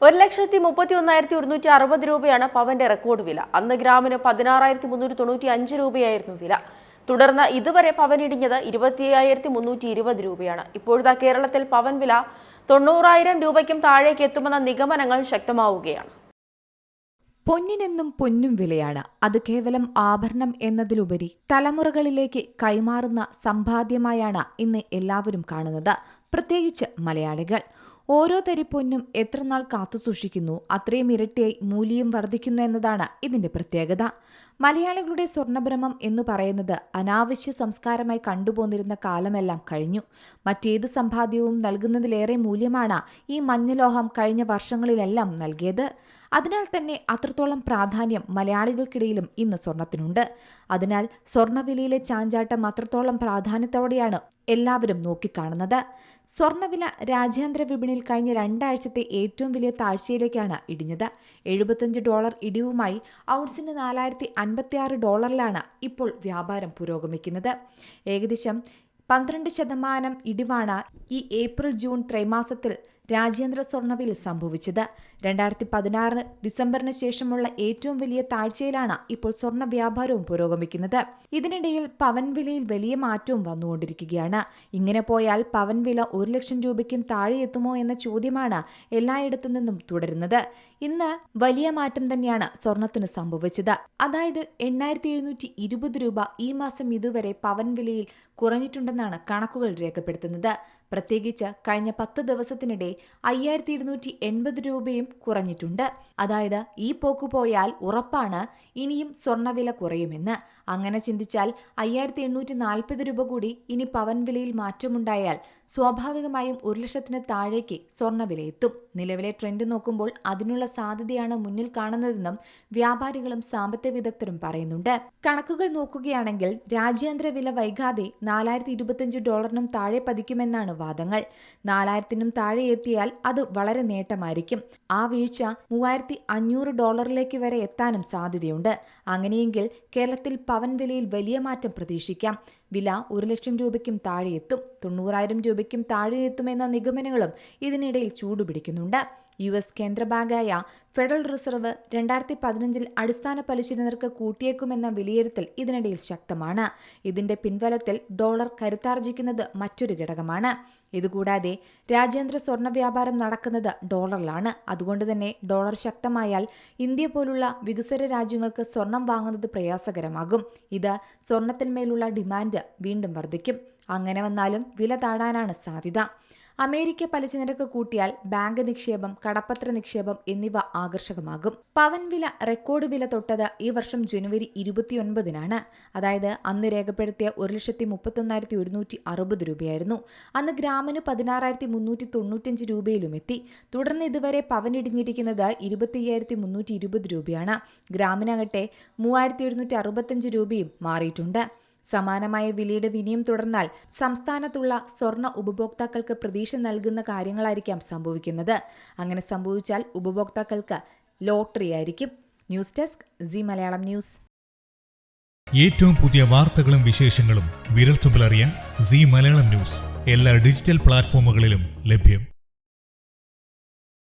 1,31,160 രൂപയാണ് പവന്റെ റെക്കോർഡ് വില. അന്ന് ഗ്രാമിന് 16,395 രൂപയായിരുന്നു വില. തുടർന്ന് ഇതുവരെ പവൻ ഇടിഞ്ഞത് 25,320 രൂപയാണ്. ഇപ്പോഴത്തെ കേരളത്തിൽ പവൻ വില 90,000 രൂപയ്ക്കും താഴേക്ക് എത്തുമെന്ന നിഗമനങ്ങൾ ശക്തമാവുകയാണ്. പൊന്നിനെന്നും പൊന്നും വിലയാണ്. അത് കേവലം ആഭരണം എന്നതിലുപരി തലമുറകളിലേക്ക് കൈമാറുന്ന സമ്പാദ്യമായാണ് ഇന്ന് എല്ലാവരും കാണുന്നത്, പ്രത്യേകിച്ച് മലയാളികൾ. ഓരോ തരി പൊന്നും എത്രനാൾ കാത്തുസൂക്ഷിക്കുന്നു, അത്രയും ഇരട്ടിയായി മൂല്യം വർദ്ധിക്കുന്നു എന്നതാണ് ഇതിന്റെ പ്രത്യേകത. മലയാളികളുടെ സ്വർണ്ണഭ്രമം എന്നു പറയുന്നത് അനാവശ്യ സംസ്കാരമായി കണ്ടുപോന്നിരുന്ന കാലമെല്ലാം കഴിഞ്ഞു. മറ്റേത് സമ്പാദ്യവും നൽകുന്നതിലേറെ മൂല്യമാണ് ഈ മഞ്ഞലോഹം കഴിഞ്ഞ വർഷങ്ങളിലെല്ലാം നൽകിയത്. അതിനാൽ തന്നെ അത്രത്തോളം പ്രാധാന്യം മലയാളികൾക്കിടയിലും ഇന്ന് സ്വർണത്തിനുണ്ട്. അതിനാൽ സ്വർണ്ണവിലയിലെ ചാഞ്ചാട്ടം അത്രത്തോളം പ്രാധാന്യത്തോടെയാണ് എല്ലാവരും നോക്കിക്കാണുന്നത്. സ്വർണ്ണവില രാജ്യാന്തര വിപണിയിൽ കഴിഞ്ഞ 2 ആഴ്ചത്തെ ഏറ്റവും വലിയ താഴ്ചയിലേക്കാണ് ഇടിഞ്ഞത്. $75 ഇടിവുമായി ഔൺസിന് $4,056 ഇപ്പോൾ വ്യാപാരം പുരോഗമിക്കുന്നത്. ഏകദേശം 12% ഇടിവാണ് ഈ ഏപ്രിൽ ജൂൺ ത്രൈമാസത്തിൽ രാജ്യാന്തര സ്വർണ്ണവില സംഭവിച്ചത്. 2016 ഡിസംബറിന് ശേഷമുള്ള ഏറ്റവും വലിയ താഴ്ചയിലാണ് ഇപ്പോൾ സ്വർണ്ണ വ്യാപാരവും പുരോഗമിക്കുന്നത്. ഇതിനിടയിൽ പവൻ വിലയിൽ വലിയ മാറ്റവും വന്നുകൊണ്ടിരിക്കുകയാണ്. ഇങ്ങനെ പോയാൽ പവൻ വില 1 ലക്ഷം രൂപയ്ക്കും താഴെ എത്തുമോ എന്ന ചോദ്യമാണ് എല്ലായിടത്തു നിന്നും തുടരുന്നത്. ഇന്ന് വലിയ മാറ്റം തന്നെയാണ് സ്വർണത്തിന് സംഭവിച്ചത്. അതായത് 8,720 രൂപ ഈ മാസം ഇതുവരെ പവൻ വിലയിൽ കുറഞ്ഞിട്ടുണ്ടെന്നാണ് കണക്കുകൾ രേഖപ്പെടുത്തുന്നത്. പ്രത്യേകിച്ച് കഴിഞ്ഞ 10 ദിവസത്തിനിടെ 5,280 രൂപയും കുറഞ്ഞിട്ടുണ്ട്. അതായത് ഈ പോക്ക് പോയാൽ ഉറപ്പാണ് ഇനിയും സ്വർണ്ണവില കുറയുമെന്ന്. അങ്ങനെ ചിന്തിച്ചാൽ 5,840 രൂപ കൂടി ഇനി പവൻ വിലയിൽ മാറ്റമുണ്ടായാൽ സ്വാഭാവികമായും 1 ലക്ഷത്തിന് താഴേക്ക് സ്വർണ്ണവില എത്തും. നിലവിലെ ട്രെൻഡ് നോക്കുമ്പോൾ അതിനുള്ള സാധ്യതയാണ് മുന്നിൽ കാണുന്നതെന്നും വ്യാപാരികളും സാമ്പത്തിക വിദഗ്ധരും പറയുന്നുണ്ട്. കണക്കുകൾ നോക്കുകയാണെങ്കിൽ രാജ്യാന്തര വില വൈകാതെ $4,025 താഴെ പതിക്കുമെന്നാണ് വാദങ്ങൾ. 4,000 താഴെ എത്തിയാൽ അത് വളരെ നേട്ടമായിരിക്കും. ആ വീഴ്ച $3,500 വരെ എത്താനും സാധ്യതയുണ്ട്. അങ്ങനെയെങ്കിൽ കേരളത്തിൽ പവൻ വിലയിൽ വലിയ മാറ്റം പ്രതീക്ഷിക്കാം. വില 1 ലക്ഷം രൂപയ്ക്കും താഴെ എത്തും, 90,000 രൂപയ്ക്കും താഴെ എത്തുമെന്ന നിഗമനങ്ങളും ഇതിനിടയിൽ ചൂടുപിടിക്കുന്നുണ്ട്. US കേന്ദ്ര ബാങ്കായ ഫെഡറൽ റിസർവ് 2015 അടിസ്ഥാന പലിശ നിരക്ക് കൂട്ടിയേക്കുമെന്ന വിലയിരുത്തൽ ഇതിനിടയിൽ ശക്തമാണ്. ഇതിന്റെ പിൻബലത്തിൽ ഡോളർ കരുത്താർജിക്കുന്നത് മറ്റൊരു ഘടകമാണ്. ഇതുകൂടാതെ രാജ്യാന്തര സ്വർണ്ണ വ്യാപാരം നടക്കുന്നത് ഡോളറിലാണ്. അതുകൊണ്ട് തന്നെ ഡോളർ ശക്തമായാൽ ഇന്ത്യ പോലുള്ള വികസ്വര രാജ്യങ്ങൾക്ക് സ്വർണം വാങ്ങുന്നത് പ്രയാസകരമാകും. ഇത് സ്വർണത്തിന്മേലുള്ള ഡിമാൻഡ് വീണ്ടും വർദ്ധിക്കും. അങ്ങനെ വന്നാലും വില താഴാനാണ് സാധ്യത. അമേരിക്ക പലിശ നിരക്ക് കൂട്ടിയാൽ ബാങ്ക് നിക്ഷേപം, കടപ്പത്ര നിക്ഷേപം എന്നിവ ആകർഷകമാകും. പവൻ വില റെക്കോർഡ് വില തൊട്ടത് ഈ വർഷം ജനുവരി 29-നാണ്. അതായത് അന്ന് രേഖപ്പെടുത്തിയ 1,31,160 രൂപയായിരുന്നു. അന്ന് ഗ്രാമിന് 16,395 രൂപയിലും എത്തി. തുടർന്ന് ഇതുവരെ പവൻ ഇടിഞ്ഞിരിക്കുന്നത് 25,320 രൂപയാണ്. ഗ്രാമിനാകട്ടെ 3,765 രൂപയും മാറിയിട്ടുണ്ട്. സമാനമായ വിലയുടെ വിനിയം തുടർന്നാൽ സംസ്ഥാനത്തുള്ള സ്വർണ്ണ ഉപഭോക്താക്കൾക്ക് പ്രതീക്ഷ നൽകുന്ന കാര്യങ്ങളായിരിക്കാം സംഭവിക്കുന്നത്. അങ്ങനെ സംഭവിച്ചാൽ ഉപഭോക്താക്കൾക്ക് ലോട്ടറിയായിരിക്കും. News desk C Malayalam news. ഏറ്റവും പുതിയ വാർത്തകളും വിശേഷങ്ങളും വിരൽത്തുമ്പിലറിയാൻ സി മലയാളം ന്യൂസ് എല്ലാ ഡിജിറ്റൽ പ്ലാറ്റ്ഫോമുകളിലും ലഭ്യം.